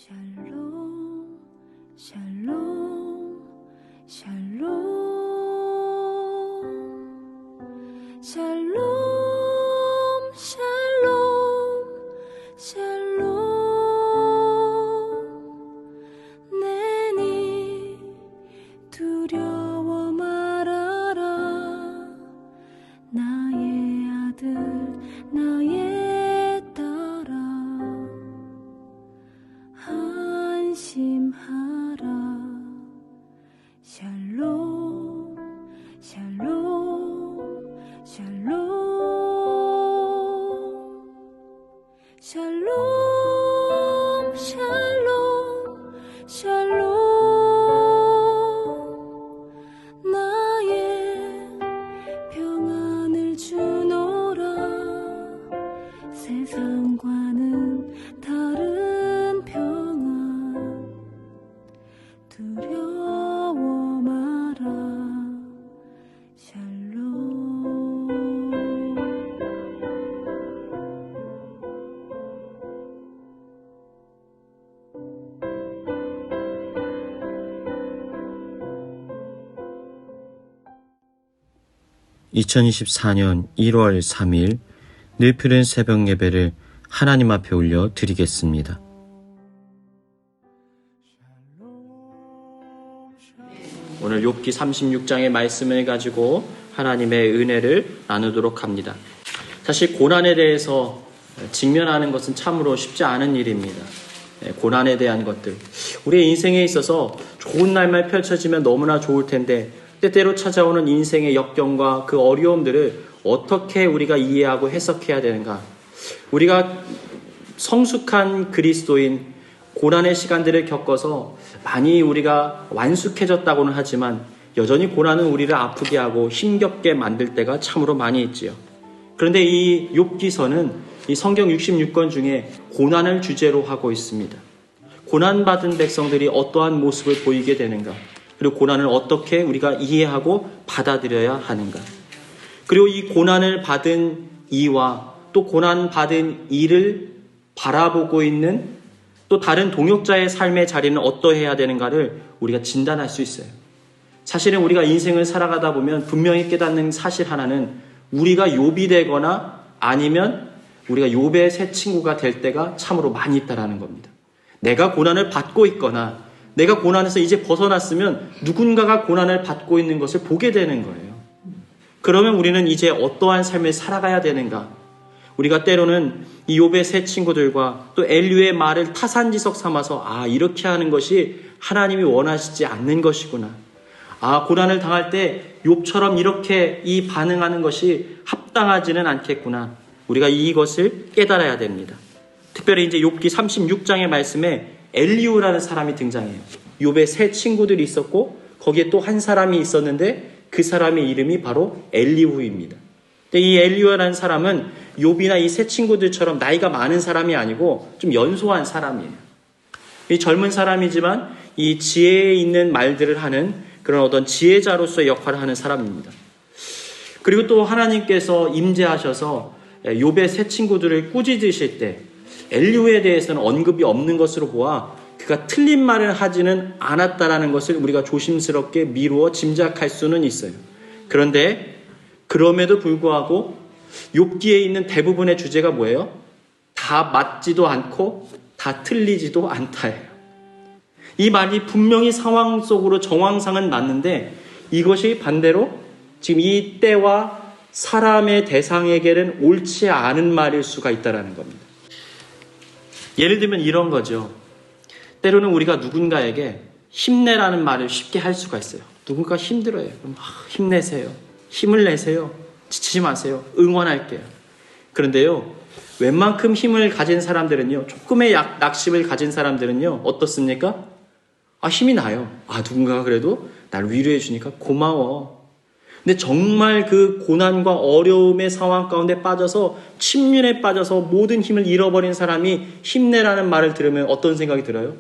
샬롬 샬롬 샬롬 샬롬 샬롬 샬롬 내니 두려워 말아라 나의 아들 나의 딸아 안심하라 샬롬 샬롬 샬롬 샬롬 샬롬 샬롬 나의 평안을 주노라 세상과는 다른 평안 두려워 마라 샬롬 2024년 1월 3일 늘푸른 새벽 예배를 하나님 앞에 올려 드리겠습니다. 오늘 욥기 36장의 말씀을 가지고 하나님의 은혜를 나누도록 합니다. 사실 고난에 대해서 직면하는 것은 참으로 쉽지 않은 일입니다. 고난에 대한 것들. 우리의 인생에 있어서 좋은 날만 펼쳐지면 너무나 좋을 텐데 때때로 찾아오는 인생의 역경과 그 어려움들을 어떻게 우리가 이해하고 해석해야 되는가? 우리가 성숙한 그리스도인 고난의 시간들을 겪어서 많이 우리가 완숙해졌다고는 하지만 여전히 고난은 우리를 아프게 하고 힘겹게 만들 때가 참으로 많이 있지요. 그런데 이 욥기서는 이 성경 66권 중에 고난을 주제로 하고 있습니다. 고난받은 백성들이 어떠한 모습을 보이게 되는가? 그리고 고난을 어떻게 우리가 이해하고 받아들여야 하는가? 그리고 이 고난을 받은 이와 또 고난받은 이를 바라보고 있는 또 다른 동역자의 삶의 자리는 어떠해야 되는가를 우리가 진단할 수 있어요. 사실은 우리가 인생을 살아가다 보면 분명히 깨닫는 사실 하나는 우리가 욥이 되거나 아니면 우리가 욥의 새 친구가 될 때가 참으로 많이 있다라는 겁니다. 내가 고난을 받고 있거나 내가 고난에서 이제 벗어났으면 누군가가 고난을 받고 있는 것을 보게 되는 거예요. 그러면 우리는 이제 어떠한 삶을 살아가야 되는가? 우리가 때로는 이 욥의 새 친구들과 또 엘리후의 말을 타산지석 삼아서 이렇게 하는 것이 하나님이 원하시지 않는 것이구나. 고난을 당할 때 욥처럼 이렇게 이 반응하는 것이 합당하지는 않겠구나. 우리가 이것을 깨달아야 됩니다. 특별히 이제 욥기 36장의 말씀에 엘리후라는 사람이 등장해요. 욥의 새 친구들이 있었고 거기에 또 한 사람이 있었는데 그 사람의 이름이 바로 엘리후입니다. 이 엘리후라는 사람은 욥이나 이 새 친구들처럼 나이가 많은 사람이 아니고 좀 연소한 사람이에요. 이 젊은 사람이지만 이 지혜에 있는 말들을 하는 그런 어떤 지혜자로서의 역할을 하는 사람입니다. 그리고 또 하나님께서 임재하셔서 욥의 새 친구들을 꾸짖으실 때 엘리후에 대해서는 언급이 없는 것으로 보아 그가 틀린 말을 하지는 않았다라는 것을 우리가 조심스럽게 미루어 짐작할 수는 있어요. 그런데 그럼에도 불구하고 욥기에 있는 대부분의 주제가 뭐예요? 다 맞지도 않고 다 틀리지도 않다예요. 이 말이 분명히 상황 속으로 정황상은 맞는데 이것이 반대로 지금 이 때와 사람의 대상에게는 옳지 않은 말일 수가 있다는 겁니다. 예를 들면 이런 거죠. 때로는 우리가 누군가에게 힘내라는 말을 쉽게 할 수가 있어요. 누군가 힘들어요. 그럼 힘내세요. 힘을 내세요. 지치지 마세요. 응원할게요. 그런데요, 웬만큼 힘을 가진 사람들은요, 조금의 낙심을 가진 사람들은요, 어떻습니까? 힘이 나요. 누군가가 그래도 날 위로해 주니까 고마워. 근데 정말 그 고난과 어려움의 상황 가운데 빠져서 침륜에 빠져서 모든 힘을 잃어버린 사람이 힘내라는 말을 들으면 어떤 생각이 들어요?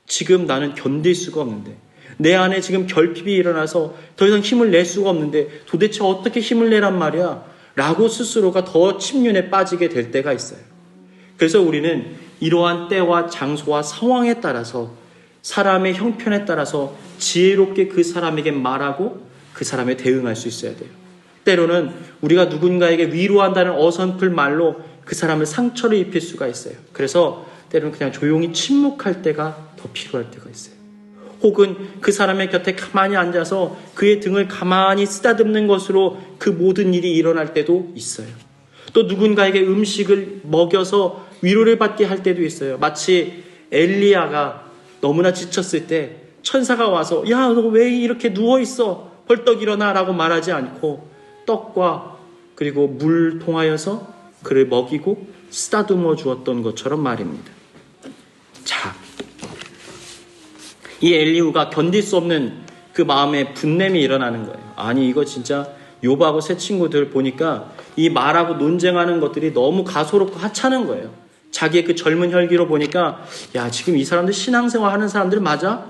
지금 나는 견딜 수가 없는데 내 안에 지금 결핍이 일어나서 더 이상 힘을 낼 수가 없는데 도대체 어떻게 힘을 내란 말이야? 라고 스스로가 더 침륜에 빠지게 될 때가 있어요. 그래서 우리는 이러한 때와 장소와 상황에 따라서 사람의 형편에 따라서 지혜롭게 그 사람에게 말하고 그 사람에 대응할 수 있어야 돼요. 때로는 우리가 누군가에게 위로한다는 어설픈 말로 그 사람을 상처를 입힐 수가 있어요. 그래서 때로는 그냥 조용히 침묵할 때가 더 필요할 때가 있어요. 혹은 그 사람의 곁에 가만히 앉아서 그의 등을 가만히 쓰다듬는 것으로 그 모든 일이 일어날 때도 있어요. 또 누군가에게 음식을 먹여서 위로를 받게 할 때도 있어요. 마치 엘리야가 너무나 지쳤을 때 천사가 와서 야, 너 왜 이렇게 누워있어? 벌떡 일어나 라고 말하지 않고 떡과 그리고 물 통하여서 그를 먹이고 쓰다듬어 주었던 것처럼 말입니다. 자, 이 엘리후가 견딜 수 없는 그 마음의 분냄이 일어나는 거예요. 아니 이거 진짜 욥하고 새 친구들 보니까 이 말하고 논쟁하는 것들이 너무 가소롭고 하찮은 거예요. 자기의 그 젊은 혈기로 보니까 야 지금 이 사람들 신앙생활 하는 사람들 맞아?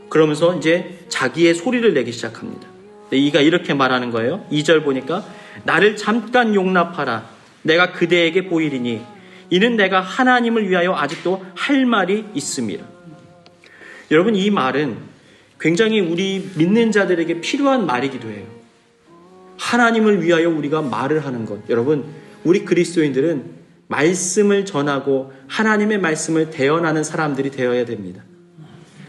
그러면서 이제 자기의 소리를 내기 시작합니다. 이가 이렇게 말하는 거예요. 2절 보니까 나를 잠깐 용납하라. 내가 그대에게 보이리니 이는 내가 하나님을 위하여 아직도 할 말이 있음이라. 여러분 이 말은 굉장히 우리 믿는 자들에게 필요한 말이기도 해요. 하나님을 위하여 우리가 말을 하는 것. 여러분 우리 그리스도인들은 말씀을 전하고 하나님의 말씀을 대언하는 사람들이 되어야 됩니다.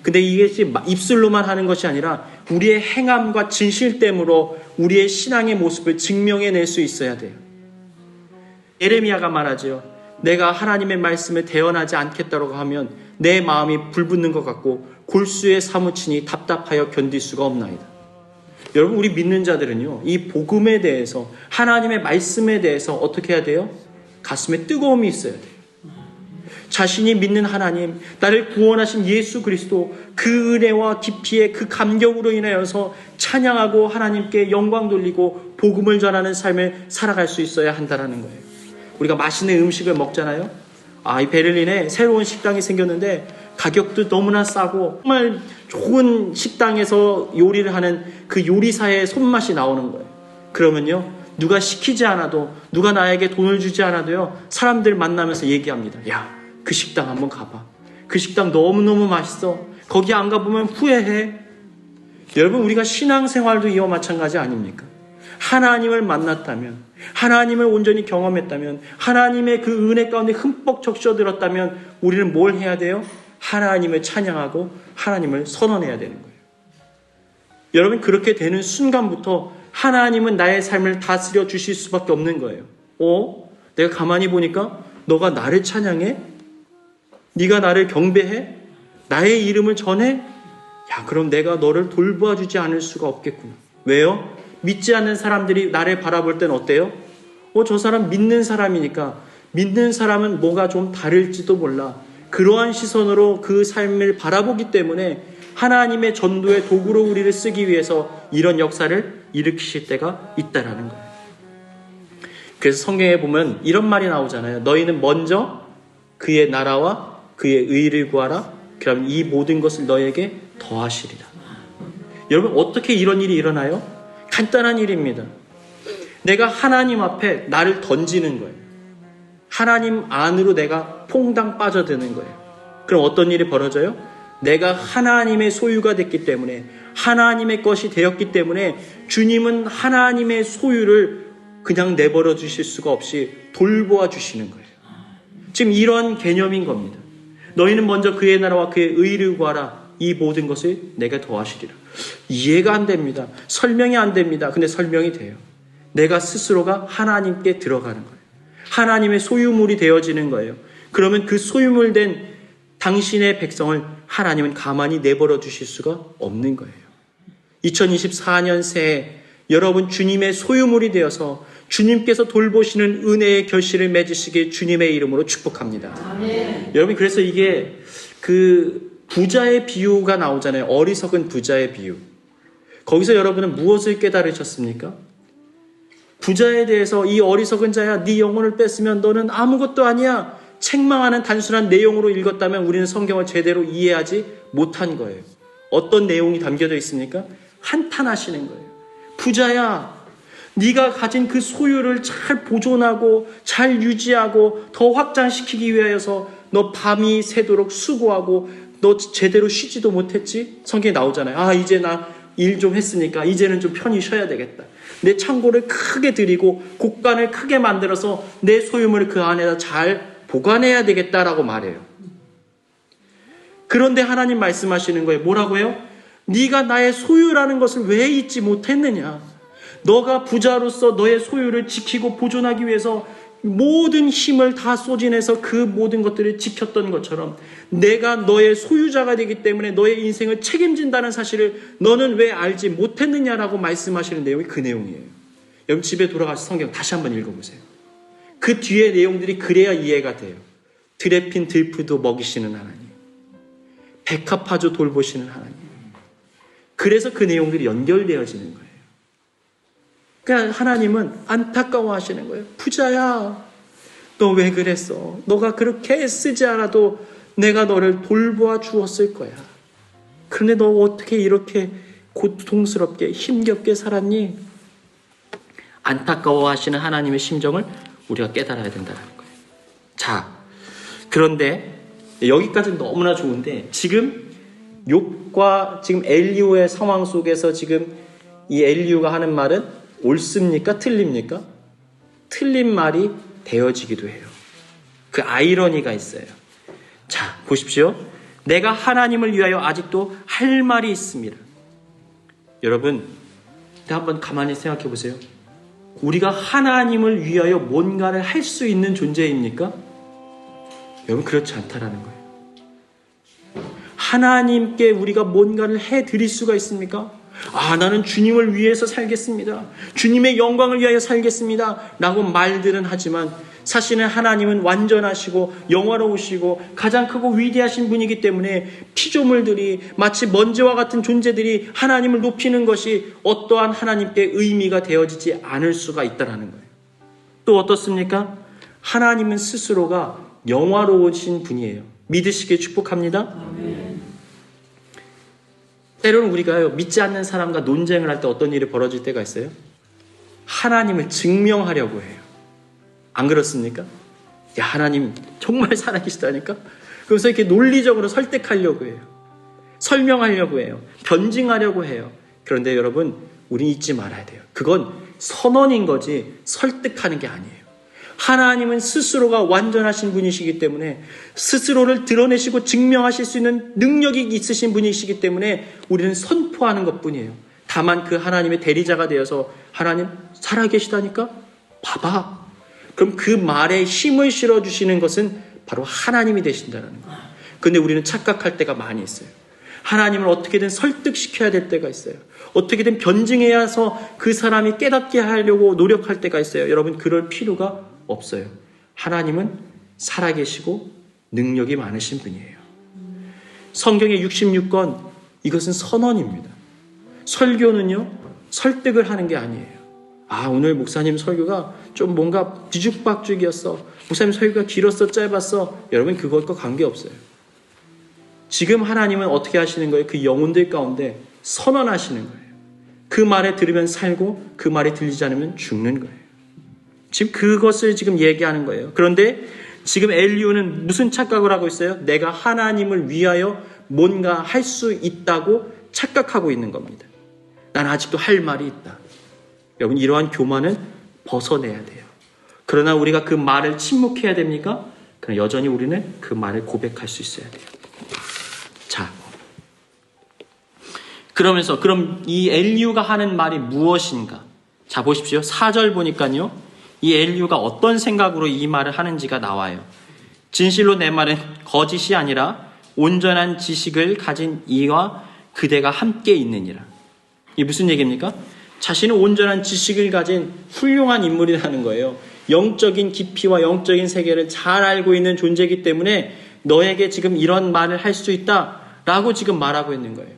근데 이것이 입술로만 하는 것이 아니라 우리의 행함과 진실됨으로 우리의 신앙의 모습을 증명해낼 수 있어야 돼요. 예레미야가 말하죠. 내가 하나님의 말씀을 대언하지 않겠다고 하면 내 마음이 불붙는 것 같고 골수에 사무치니 답답하여 견딜 수가 없나이다. 여러분 우리 믿는 자들은요. 이 복음에 대해서 하나님의 말씀에 대해서 어떻게 해야 돼요? 가슴에 뜨거움이 있어야 돼요. 자신이 믿는 하나님, 나를 구원하신 예수 그리스도 그 은혜와 깊이의 그 감격으로 인하여서 찬양하고 하나님께 영광 돌리고 복음을 전하는 삶을 살아갈 수 있어야 한다는 거예요. 우리가 맛있는 음식을 먹잖아요. 이 베를린에 새로운 식당이 생겼는데 가격도 너무나 싸고 정말 좋은 식당에서 요리를 하는 그 요리사의 손맛이 나오는 거예요. 그러면요. 누가 시키지 않아도 누가 나에게 돈을 주지 않아도요. 사람들 만나면서 얘기합니다. 야, 그 식당 한번 가봐. 그 식당 너무너무 맛있어. 거기 안 가보면 후회해. 여러분 우리가 신앙생활도 이와 마찬가지 아닙니까? 하나님을 만났다면 하나님을 온전히 경험했다면 하나님의 그 은혜 가운데 흠뻑 적셔들었다면 우리는 뭘 해야 돼요? 하나님을 찬양하고 하나님을 선언해야 되는 거예요. 여러분 그렇게 되는 순간부터 하나님은 나의 삶을 다스려 주실 수밖에 없는 거예요. 내가 가만히 보니까 너가 나를 찬양해? 네가 나를 경배해? 나의 이름을 전해? 야, 그럼 내가 너를 돌보아 주지 않을 수가 없겠구나. 왜요? 믿지 않는 사람들이 나를 바라볼 땐 어때요? 저 사람 믿는 사람이니까 믿는 사람은 뭐가 좀 다를지도 몰라. 그러한 시선으로 그 삶을 바라보기 때문에 하나님의 전도의 도구로 우리를 쓰기 위해서 이런 역사를 일으키실 때가 있다라는 거예요. 그래서 성경에 보면 이런 말이 나오잖아요. 너희는 먼저 그의 나라와 그의 의를 구하라. 그럼 이 모든 것을 너에게 더하시리라. 여러분 어떻게 이런 일이 일어나요? 간단한 일입니다. 내가 하나님 앞에 나를 던지는 거예요. 하나님 안으로 내가 퐁당 빠져드는 거예요. 그럼 어떤 일이 벌어져요? 내가 하나님의 소유가 됐기 때문에 하나님의 것이 되었기 때문에 주님은 하나님의 소유를 그냥 내버려 주실 수가 없이 돌보아 주시는 거예요. 지금 이런 개념인 겁니다. 너희는 먼저 그의 나라와 그의 의를 구하라. 이 모든 것을 내가 더하시리라. 이해가 안 됩니다. 설명이 안 됩니다. 근데 설명이 돼요. 내가 스스로가 하나님께 들어가는 거예요. 하나님의 소유물이 되어지는 거예요. 그러면 그 소유물된 당신의 백성을 하나님은 가만히 내버려 두실 수가 없는 거예요. 2024년 새해 여러분 주님의 소유물이 되어서 주님께서 돌보시는 은혜의 결실을 맺으시길 주님의 이름으로 축복합니다. 아멘. 여러분 그래서 이게 그 부자의 비유가 나오잖아요. 어리석은 부자의 비유. 거기서 여러분은 무엇을 깨달으셨습니까? 부자에 대해서 이 어리석은 자야 네 영혼을 뺐으면 너는 아무것도 아니야. 책망하는 단순한 내용으로 읽었다면 우리는 성경을 제대로 이해하지 못한 거예요. 어떤 내용이 담겨져 있습니까? 한탄하시는 거예요. 부자야, 네가 가진 그 소유를 잘 보존하고 잘 유지하고 더 확장시키기 위하여서 너 밤이 새도록 수고하고 너 제대로 쉬지도 못했지? 성경에 나오잖아요. 이제 나 일 좀 했으니까 이제는 좀 편히 쉬어야 되겠다. 내 창고를 크게 들이고 곡간을 크게 만들어서 내 소유물을 그 안에다 잘 보관해야 되겠다라고 말해요. 그런데 하나님 말씀하시는 거예요. 뭐라고요? 네가 나의 소유라는 것을 왜 잊지 못했느냐? 너가 부자로서 너의 소유를 지키고 보존하기 위해서 모든 힘을 다 소진해서 그 모든 것들을 지켰던 것처럼 내가 너의 소유자가 되기 때문에 너의 인생을 책임진다는 사실을 너는 왜 알지 못했느냐라고 말씀하시는 내용이 그 내용이에요. 여러분 집에 돌아가서 성경 다시 한번 읽어보세요. 그 뒤에 내용들이 그래야 이해가 돼요. 들에 핀 들풀도 먹이시는 하나님, 백합화조 돌보시는 하나님. 그래서 그 내용들이 연결되어지는 거예요. 그러니까 하나님은 안타까워하시는 거예요. 부자야, 너 왜 그랬어? 너가 그렇게 쓰지 않아도 내가 너를 돌보아 주었을 거야. 그런데 너 어떻게 이렇게 고통스럽게 힘겹게 살았니? 안타까워하시는 하나님의 심정을 우리가 깨달아야 된다는 거예요. 자, 그런데 여기까지는 너무나 좋은데 지금 욥과 지금 엘리후의 상황 속에서 지금 이 엘리후가 하는 말은 옳습니까? 틀립니까? 틀린 말이 되어지기도 해요. 그 아이러니가 있어요. 자, 보십시오. 내가 하나님을 위하여 아직도 할 말이 있습니다. 여러분, 한번 가만히 생각해 보세요. 우리가 하나님을 위하여 뭔가를 할 수 있는 존재입니까? 여러분, 그렇지 않다라는 거예요. 하나님께 우리가 뭔가를 해드릴 수가 있습니까? 나는 주님을 위해서 살겠습니다. 주님의 영광을 위하여 살겠습니다. 라고 말들은 하지만 사실은 하나님은 완전하시고 영화로우시고 가장 크고 위대하신 분이기 때문에 피조물들이 마치 먼지와 같은 존재들이 하나님을 높이는 것이 어떠한 하나님께 의미가 되어지지 않을 수가 있다는 거예요. 또 어떻습니까? 하나님은 스스로가 영화로우신 분이에요. 믿으시길 축복합니다. 아멘. 때로는 우리가 믿지 않는 사람과 논쟁을 할 때 어떤 일이 벌어질 때가 있어요? 하나님을 증명하려고 해요. 안 그렇습니까? 야, 하나님 정말 살아계시다니까? 그래서 이렇게 논리적으로 설득하려고 해요. 설명하려고 해요. 변증하려고 해요. 그런데 여러분, 우리는 잊지 말아야 돼요. 그건 선언인 거지 설득하는 게 아니에요. 하나님은 스스로가 완전하신 분이시기 때문에 스스로를 드러내시고 증명하실 수 있는 능력이 있으신 분이시기 때문에 우리는 선포하는 것뿐이에요. 다만 그 하나님의 대리자가 되어서 하나님 살아계시다니까? 봐봐. 그럼 그 말에 힘을 실어주시는 것은 바로 하나님이 되신다는 거예요. 근데 우리는 착각할 때가 많이 있어요. 하나님을 어떻게든 설득시켜야 될 때가 있어요. 어떻게든 변증해야 해서 그 사람이 깨닫게 하려고 노력할 때가 있어요. 여러분, 그럴 필요가 없어요. 하나님은 살아계시고 능력이 많으신 분이에요. 성경의 66권, 이것은 선언입니다. 설교는요, 설득을 하는 게 아니에요. 오늘 목사님 설교가 좀 뭔가 뒤죽박죽이었어. 목사님 설교가 길었어, 짧았어. 여러분, 그것과 관계없어요. 지금 하나님은 어떻게 하시는 거예요? 그 영혼들 가운데 선언하시는 거예요. 그 말에 들으면 살고 그 말이 들리지 않으면 죽는 거예요. 지금 그것을 지금 얘기하는 거예요. 그런데 지금 엘리후는 무슨 착각을 하고 있어요? 내가 하나님을 위하여 뭔가 할 수 있다고 착각하고 있는 겁니다. 난 아직도 할 말이 있다. 여러분, 이러한 교만은 벗어내야 돼요. 그러나 우리가 그 말을 침묵해야 됩니까? 그러나 여전히 우리는 그 말을 고백할 수 있어야 돼요. 자, 그러면서 그럼 이 엘리후가 하는 말이 무엇인가? 자, 보십시오. 4절 보니까요, 이 엘리후가 어떤 생각으로 이 말을 하는지가 나와요. 진실로 내 말은 거짓이 아니라 온전한 지식을 가진 이와 그대가 함께 있느니라. 이게 무슨 얘기입니까? 자신은 온전한 지식을 가진 훌륭한 인물이라는 거예요. 영적인 깊이와 영적인 세계를 잘 알고 있는 존재이기 때문에 너에게 지금 이런 말을 할 수 있다라고 지금 말하고 있는 거예요.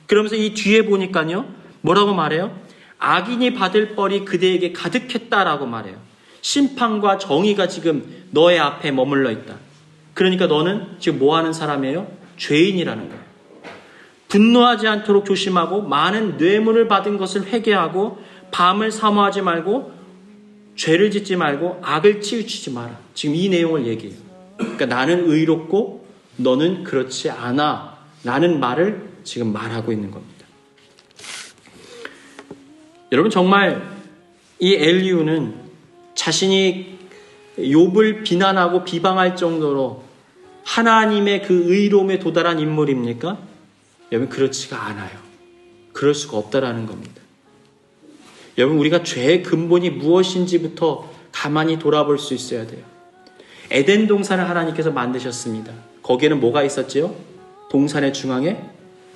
그러면서 이 뒤에 보니까요, 뭐라고 말해요? 악인이 받을 뻘이 그대에게 가득했다라고 말해요. 심판과 정의가 지금 너의 앞에 머물러 있다. 그러니까 너는 지금 뭐 하는 사람이에요? 죄인이라는 거예요. 분노하지 않도록 조심하고 많은 뇌물을 받은 것을 회개하고 밤을 사모하지 말고 죄를 짓지 말고 악을 치우치지 마라. 지금 이 내용을 얘기해요. 그러니까 나는 의롭고 너는 그렇지 않아 라는 말을 지금 말하고 있는 겁니다. 여러분, 정말 이 엘리후는 자신이 욥을 비난하고 비방할 정도로 하나님의 그 의로움에 도달한 인물입니까? 여러분, 그렇지가 않아요. 그럴 수가 없다라는 겁니다. 여러분, 우리가 죄의 근본이 무엇인지부터 가만히 돌아볼 수 있어야 돼요. 에덴 동산을 하나님께서 만드셨습니다. 거기에는 뭐가 있었지요? 동산의 중앙에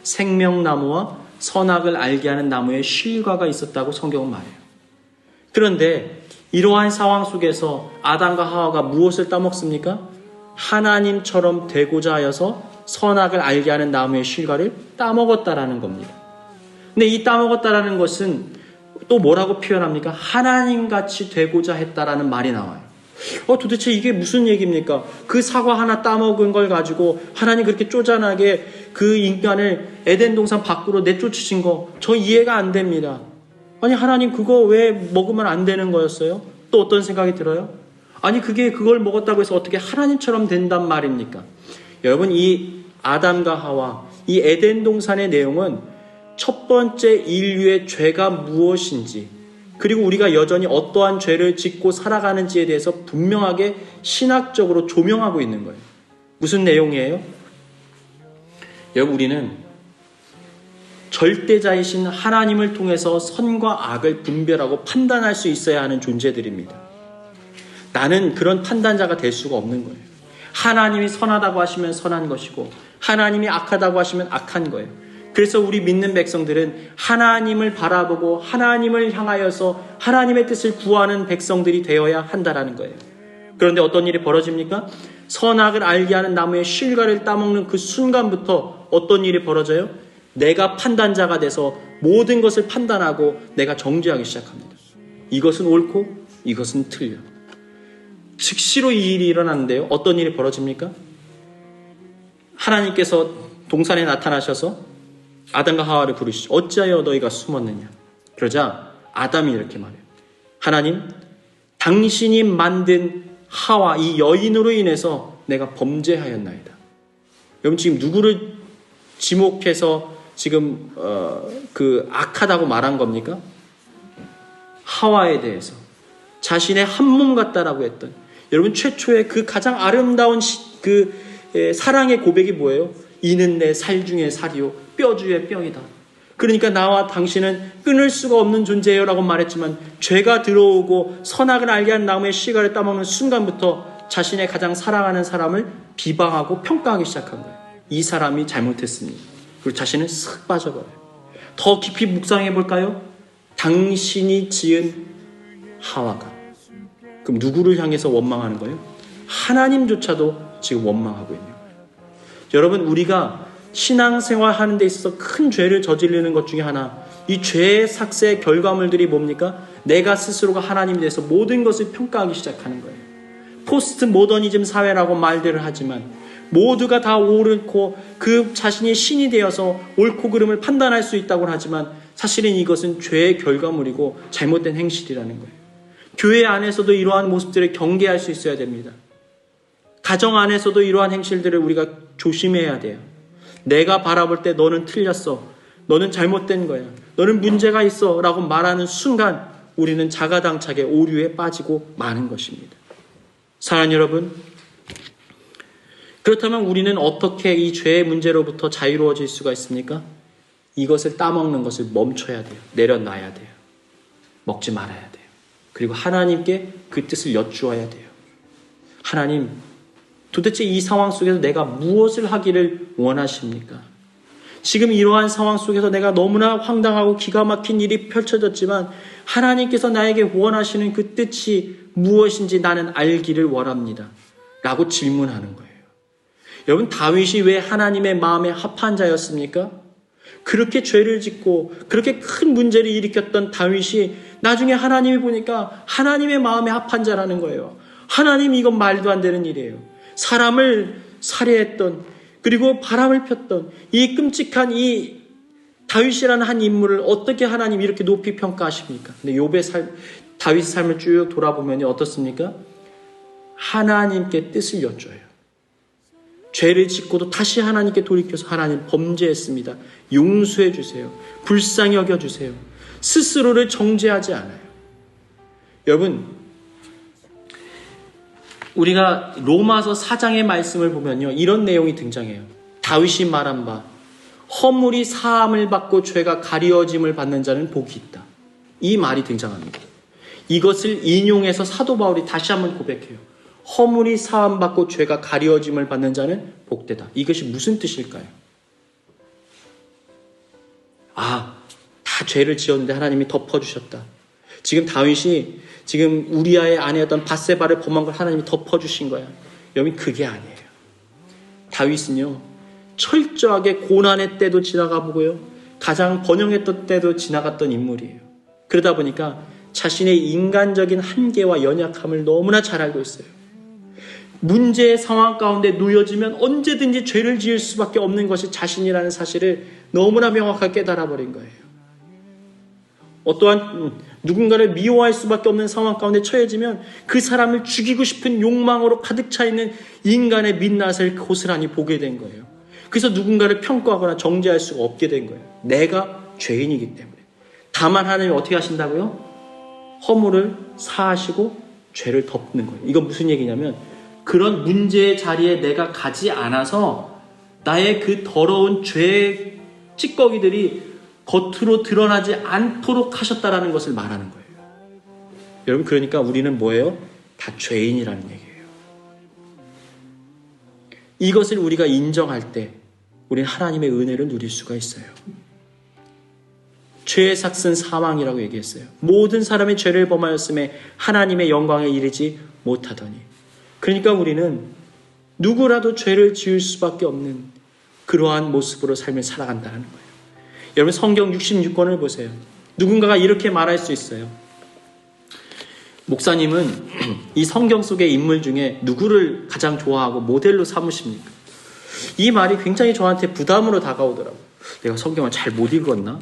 생명나무와 선악을 알게 하는 나무의 실과가 있었다고 성경은 말해요. 그런데 이러한 상황 속에서 아담과 하와가 무엇을 따먹습니까? 하나님처럼 되고자 하여서 선악을 알게 하는 나무의 실과를 따먹었다라는 겁니다. 근데 이 따먹었다라는 것은 또 뭐라고 표현합니까? 하나님같이 되고자 했다라는 말이 나와요. 도대체 이게 무슨 얘기입니까? 그 사과 하나 따먹은 걸 가지고 하나님 그렇게 쪼잔하게 그 인간을 에덴 동산 밖으로 내쫓으신 거, 저 이해가 안 됩니다. 아니, 하나님 그거 왜 먹으면 안 되는 거였어요? 또 어떤 생각이 들어요? 아니, 그걸 먹었다고 해서 어떻게 하나님처럼 된단 말입니까? 여러분, 이 아담과 하와, 이 에덴 동산의 내용은 첫 번째 인류의 죄가 무엇인지, 그리고 우리가 여전히 어떠한 죄를 짓고 살아가는지에 대해서 분명하게 신학적으로 조명하고 있는 거예요. 무슨 내용이에요? 여러분, 우리는 절대자이신 하나님을 통해서 선과 악을 분별하고 판단할 수 있어야 하는 존재들입니다. 나는 그런 판단자가 될 수가 없는 거예요. 하나님이 선하다고 하시면 선한 것이고 하나님이 악하다고 하시면 악한 거예요. 그래서 우리 믿는 백성들은 하나님을 바라보고 하나님을 향하여서 하나님의 뜻을 구하는 백성들이 되어야 한다라는 거예요. 그런데 어떤 일이 벌어집니까? 선악을 알게 하는 나무의 실과를 따먹는 그 순간부터 어떤 일이 벌어져요? 내가 판단자가 돼서 모든 것을 판단하고 내가 정죄하기 시작합니다. 이것은 옳고 이것은 틀려. 즉시로 이 일이 일어나는데요. 어떤 일이 벌어집니까? 하나님께서 동산에 나타나셔서 아담과 하와를 부르시죠. 어찌하여 너희가 숨었느냐? 그러자 아담이 이렇게 말해요. 하나님, 당신이 만든 하와 이 여인으로 인해서 내가 범죄하였나이다. 여러분, 지금 누구를 지목해서 지금 악하다고 말한 겁니까? 하와에 대해서 자신의 한 몸 같다라고 했던, 여러분, 최초의 그 가장 아름다운 사랑의 고백이 뭐예요? 이는 내 살 중에 살이요 뼈 중에 뼈이다. 그러니까 나와 당신은 끊을 수가 없는 존재예요 라고 말했지만, 죄가 들어오고 선악을 알게 하는 나무의 씨가를 따먹는 순간부터 자신의 가장 사랑하는 사람을 비방하고 평가하기 시작한 거예요. 이 사람이 잘못했습니다. 그리고 자신은 쓱 빠져버려요. 더 깊이 묵상해 볼까요? 당신이 지은 하와가, 그럼 누구를 향해서 원망하는 거예요? 하나님조차도 지금 원망하고 있는 거예요. 여러분, 우리가 신앙생활 하는 데 있어서 큰 죄를 저지르는 것 중에 하나, 이 죄의 삭세의 결과물들이 뭡니까? 내가 스스로가 하나님에 대해서 모든 것을 평가하기 시작하는 거예요. 포스트 모더니즘 사회라고 말들을 하지만 모두가 다 옳고 그 자신이 신이 되어서 옳고 그름을 판단할 수 있다고 하지만 사실은 이것은 죄의 결과물이고 잘못된 행실이라는 거예요. 교회 안에서도 이러한 모습들을 경계할 수 있어야 됩니다. 가정 안에서도 이러한 행실들을 우리가 조심해야 돼요. 내가 바라볼 때 너는 틀렸어, 너는 잘못된 거야, 너는 문제가 있어 라고 말하는 순간 우리는 자가당착의 오류에 빠지고 마는 것입니다. 사랑하는 여러분, 그렇다면 우리는 어떻게 이 죄의 문제로부터 자유로워질 수가 있습니까? 이것을 따먹는 것을 멈춰야 돼요. 내려놔야 돼요. 먹지 말아야 돼요. 그리고 하나님께 그 뜻을 여쭈어야 돼요. 하나님, 도대체 이 상황 속에서 내가 무엇을 하기를 원하십니까? 지금 이러한 상황 속에서 내가 너무나 황당하고 기가 막힌 일이 펼쳐졌지만 하나님께서 나에게 원하시는 그 뜻이 무엇인지 나는 알기를 원합니다. 라고 질문하는 거예요. 여러분, 다윗이 왜 하나님의 마음에 합한 자였습니까? 그렇게 죄를 짓고 그렇게 큰 문제를 일으켰던 다윗이 나중에 하나님이 보니까 하나님의 마음에 합한 자라는 거예요. 하나님, 이건 말도 안 되는 일이에요. 사람을 살해했던, 그리고 바람을 폈던 이 끔찍한 이 다윗이라는 한 인물을 어떻게 하나님이 이렇게 높이 평가하십니까? 근데 다윗의 삶을 쭉 돌아보면 어떻습니까? 하나님께 뜻을 여쭤요. 죄를 짓고도 다시 하나님께 돌이켜서 하나님 범죄했습니다. 용서해 주세요. 불쌍히 여겨 주세요. 스스로를 정죄하지 않아요. 여러분, 우리가 로마서 4장의 말씀을 보면요, 이런 내용이 등장해요. 다윗이 말한 바 허물이 사함을 받고 죄가 가리워짐을 받는 자는 복이 있다. 이 말이 등장합니다. 이것을 인용해서 사도 바울이 다시 한번 고백해요. 허물이 사함 받고 죄가 가리워짐을 받는 자는 복되다. 이것이 무슨 뜻일까요? 다 죄를 지었는데 하나님이 덮어주셨다. 지금 다윗이 지금 우리아의 아내였던 밧세바를 범한 걸 하나님이 덮어주신 거야. 여러분, 그게 아니에요. 다윗은요, 철저하게 고난의 때도 지나가 보고요, 가장 번영했던 때도 지나갔던 인물이에요. 그러다 보니까 자신의 인간적인 한계와 연약함을 너무나 잘 알고 있어요. 문제의 상황 가운데 놓여지면 언제든지 죄를 지을 수밖에 없는 것이 자신이라는 사실을 너무나 명확하게 깨달아버린 거예요. 어떠한 누군가를 미워할 수밖에 없는 상황 가운데 처해지면 그 사람을 죽이고 싶은 욕망으로 가득 차 있는 인간의 민낯을 고스란히 보게 된 거예요. 그래서 누군가를 평가하거나 정죄할 수가 없게 된 거예요. 내가 죄인이기 때문에. 다만 하나님이 어떻게 하신다고요? 허물을 사하시고 죄를 덮는 거예요. 이건 무슨 얘기냐면, 그런 문제의 자리에 내가 가지 않아서 나의 그 더러운 죄의 찌꺼기들이 겉으로 드러나지 않도록 하셨다라는 것을 말하는 거예요. 여러분, 그러니까 우리는 뭐예요? 다 죄인이라는 얘기예요. 이것을 우리가 인정할 때 우리는 하나님의 은혜를 누릴 수가 있어요. 죄의 삭은 사망이라고 얘기했어요. 모든 사람이 죄를 범하였음에 하나님의 영광에 이르지 못하더니. 그러니까 우리는 누구라도 죄를 지을 수밖에 없는 그러한 모습으로 삶을 살아간다는 거예요. 여러분, 성경 66권을 보세요. 누군가가 이렇게 말할 수 있어요. 목사님은 이 성경 속의 인물 중에 누구를 가장 좋아하고 모델로 삼으십니까? 이 말이 굉장히 저한테 부담으로 다가오더라고요. 내가 성경을 잘 못 읽었나?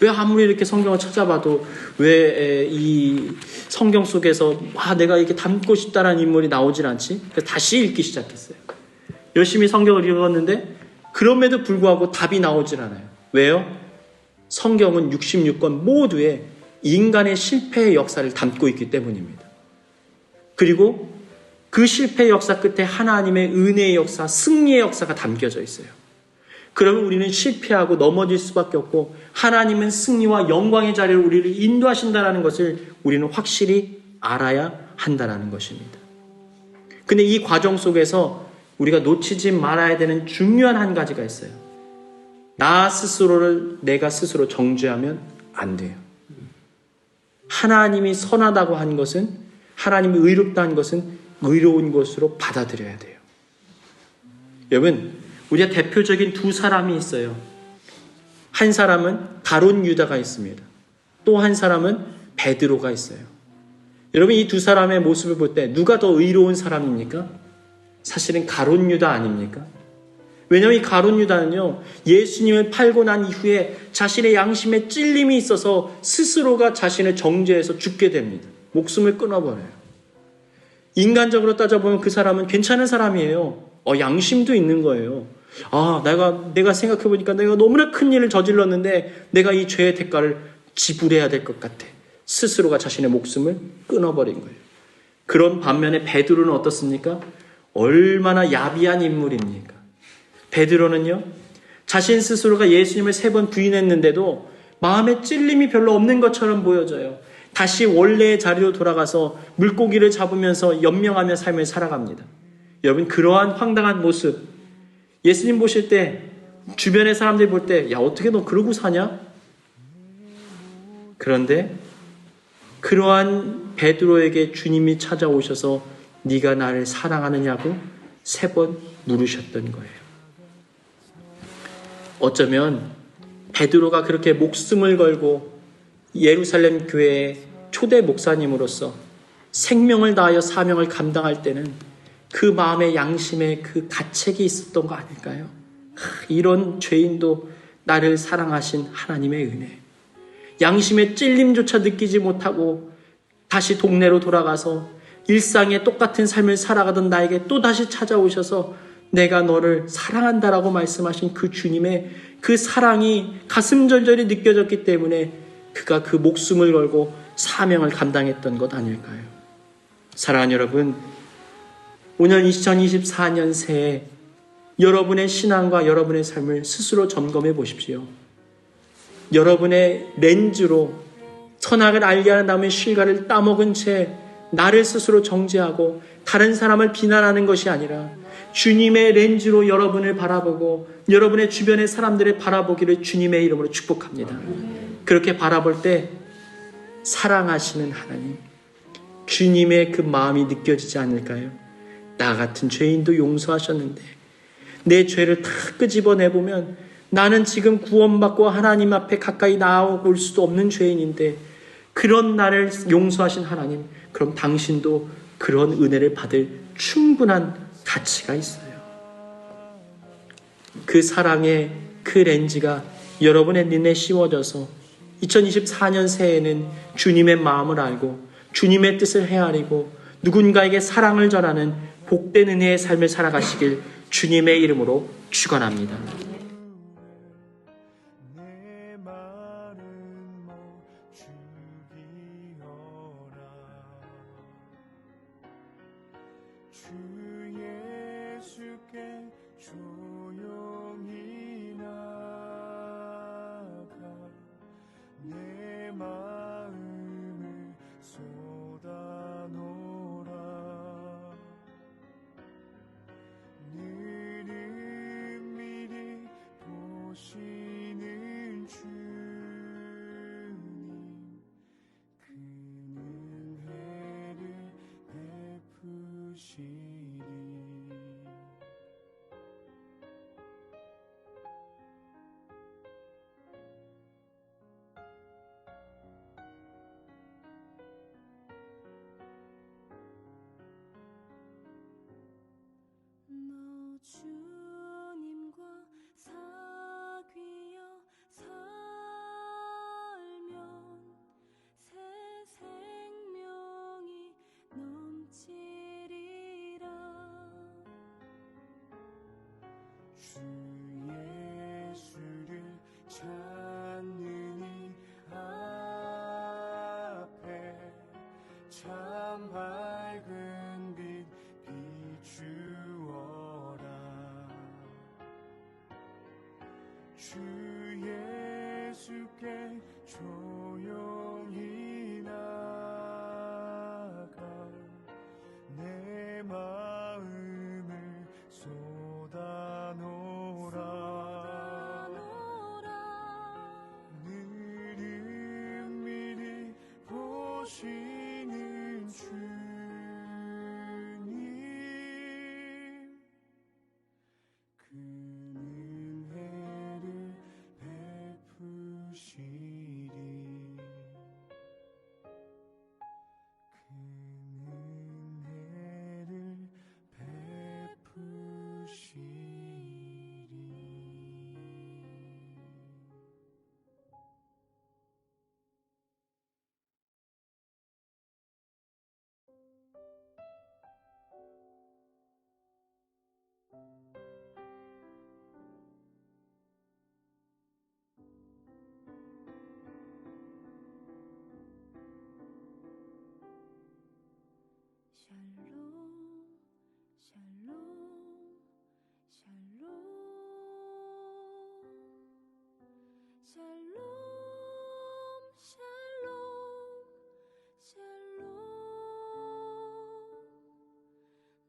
왜 아무리 이렇게 성경을 찾아봐도 왜 이 성경 속에서 내가 이렇게 닮고 싶다라는 인물이 나오질 않지? 그래서 다시 읽기 시작했어요. 열심히 성경을 읽었는데 그럼에도 불구하고 답이 나오질 않아요. 왜요? 성경은 66권 모두에 인간의 실패의 역사를 담고 있기 때문입니다. 그리고 그 실패의 역사 끝에 하나님의 은혜의 역사, 승리의 역사가 담겨져 있어요. 그러면 우리는 실패하고 넘어질 수밖에 없고, 하나님은 승리와 영광의 자리로 우리를 인도하신다는 것을 우리는 확실히 알아야 한다는 것입니다. 근데 이 과정 속에서 우리가 놓치지 말아야 되는 중요한 한 가지가 있어요. 나 스스로를 내가 스스로 정죄하면 안 돼요. 하나님이 선하다고 한 것은, 하나님이 의롭다는 것은 의로운 것으로 받아들여야 돼요. 여러분, 우리가 대표적인 두 사람이 있어요. 한 사람은 가룟 유다가 있습니다. 또 한 사람은 베드로가 있어요. 여러분, 이 두 사람의 모습을 볼 때 누가 더 의로운 사람입니까? 사실은 가룟 유다 아닙니까? 왜냐하면 이 가룟 유다는요, 예수님을 팔고 난 이후에 자신의 양심에 찔림이 있어서 스스로가 자신을 정죄해서 죽게 됩니다. 목숨을 끊어버려요. 인간적으로 따져보면 그 사람은 괜찮은 사람이에요. 양심도 있는 거예요. 내가 생각해보니까 내가 너무나 큰 일을 저질렀는데 내가 이 죄의 대가를 지불해야 될 것 같아. 스스로가 자신의 목숨을 끊어버린 거예요. 그런 반면에 베드로는 어떻습니까? 얼마나 야비한 인물입니까? 베드로는요, 자신 스스로가 예수님을 3번 부인했는데도 마음에 찔림이 별로 없는 것처럼 보여져요. 다시 원래의 자리로 돌아가서 물고기를 잡으면서 연명하며 삶을 살아갑니다. 여러분, 그러한 황당한 모습, 예수님 보실 때, 주변의 사람들이 볼 때, 어떻게 너 그러고 사냐? 그런데 그러한 베드로에게 주님이 찾아오셔서 네가 나를 사랑하느냐고 3번 물으셨던 거예요. 어쩌면 베드로가 그렇게 목숨을 걸고 예루살렘 교회의 초대 목사님으로서 생명을 다하여 사명을 감당할 때는 그 마음의 양심에 그 가책이 있었던 거 아닐까요? 이런 죄인도 나를 사랑하신 하나님의 은혜, 양심의 찔림조차 느끼지 못하고 다시 동네로 돌아가서 일상의 똑같은 삶을 살아가던 나에게 또다시 찾아오셔서 내가 너를 사랑한다라고 말씀하신 그 주님의 그 사랑이 가슴 절절히 느껴졌기 때문에 그가 그 목숨을 걸고 사명을 감당했던 것 아닐까요? 사랑하는 여러분, 오늘 2024년 새해 여러분의 신앙과 여러분의 삶을 스스로 점검해 보십시오. 여러분의 렌즈로 선악을 알게 하는 다음에 실과를 따먹은 채 나를 스스로 정죄하고 다른 사람을 비난하는 것이 아니라 주님의 렌즈로 여러분을 바라보고 여러분의 주변의 사람들을 바라보기를 주님의 이름으로 축복합니다. 그렇게 바라볼 때 사랑하시는 하나님, 주님의 그 마음이 느껴지지 않을까요? 나 같은 죄인도 용서하셨는데 내 죄를 다 끄집어내보면 나는 지금 구원받고 하나님 앞에 가까이 나아올 수도 없는 죄인인데 그런 나를 용서하신 하나님, 그럼 당신도 그런 은혜를 받을 충분한 가치가 있어요. 그 사랑의 그 렌즈가 여러분의 눈에 씌워져서 2024년 새해에는 주님의 마음을 알고 주님의 뜻을 헤아리고 누군가에게 사랑을 전하는 복된 은혜의 삶을 살아가시길 주님의 이름으로 축원합니다. 주님과 사귀어 살면 새 생명이 넘치리라. 주 예수를 찾는 이 앞에 참 밝은 빛 비추어라. 주 예수께 조용히 나가 내 마음을 쏟아놓으라. 늘 은밀히 보시는 주님, 그 은혜를 베푸시리. 그 은혜를 베푸시리. 샬롬 샬롬 샬롬 샬롬 샬롬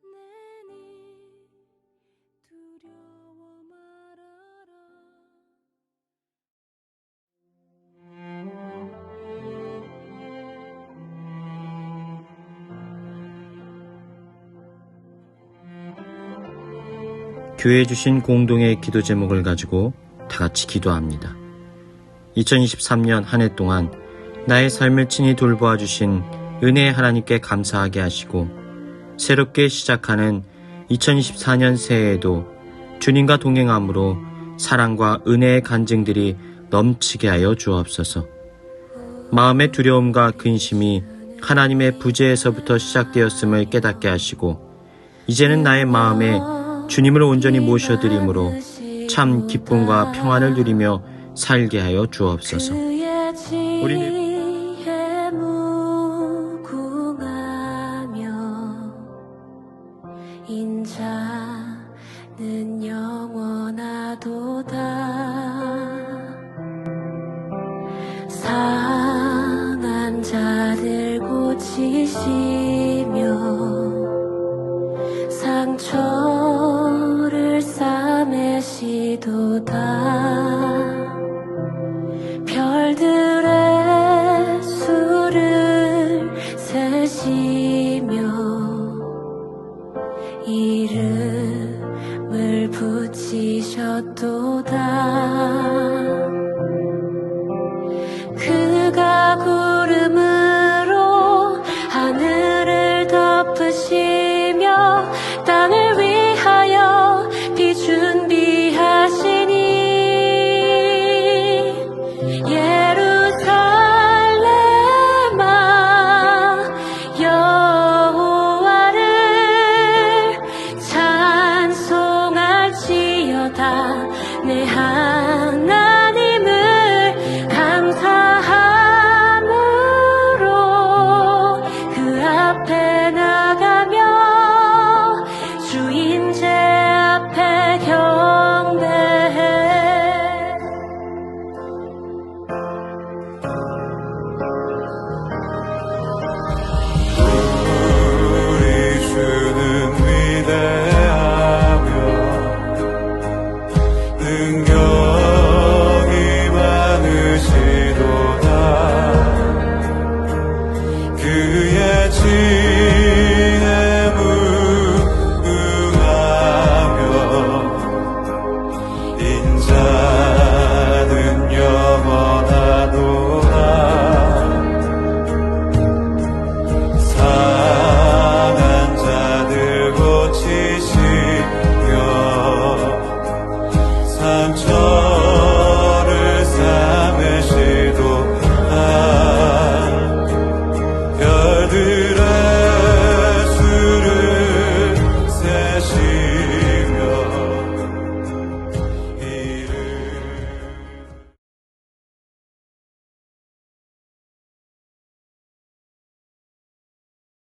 내니 두려워 말아라. 교회에 주신 공동의 기도 제목을 가지고 다 같이 기도합니다. 2023년 한 해 동안 나의 삶을 친히 돌보아 주신 은혜의 하나님께 감사하게 하시고 새롭게 시작하는 2024년 새해에도 주님과 동행함으로 사랑과 은혜의 간증들이 넘치게 하여 주옵소서. 마음의 두려움과 근심이 하나님의 부재에서부터 시작되었음을 깨닫게 하시고 이제는 나의 마음에 주님을 온전히 모셔드림으로 참 기쁨과 평안을 누리며 살게 하여 주옵소서. 우리는 지혜 무궁하며 인자는 영원하도다. 상한 자들 고치시며 상처를 싸매시도다. 별들의 수를 세시며 이름을 붙이셨도다.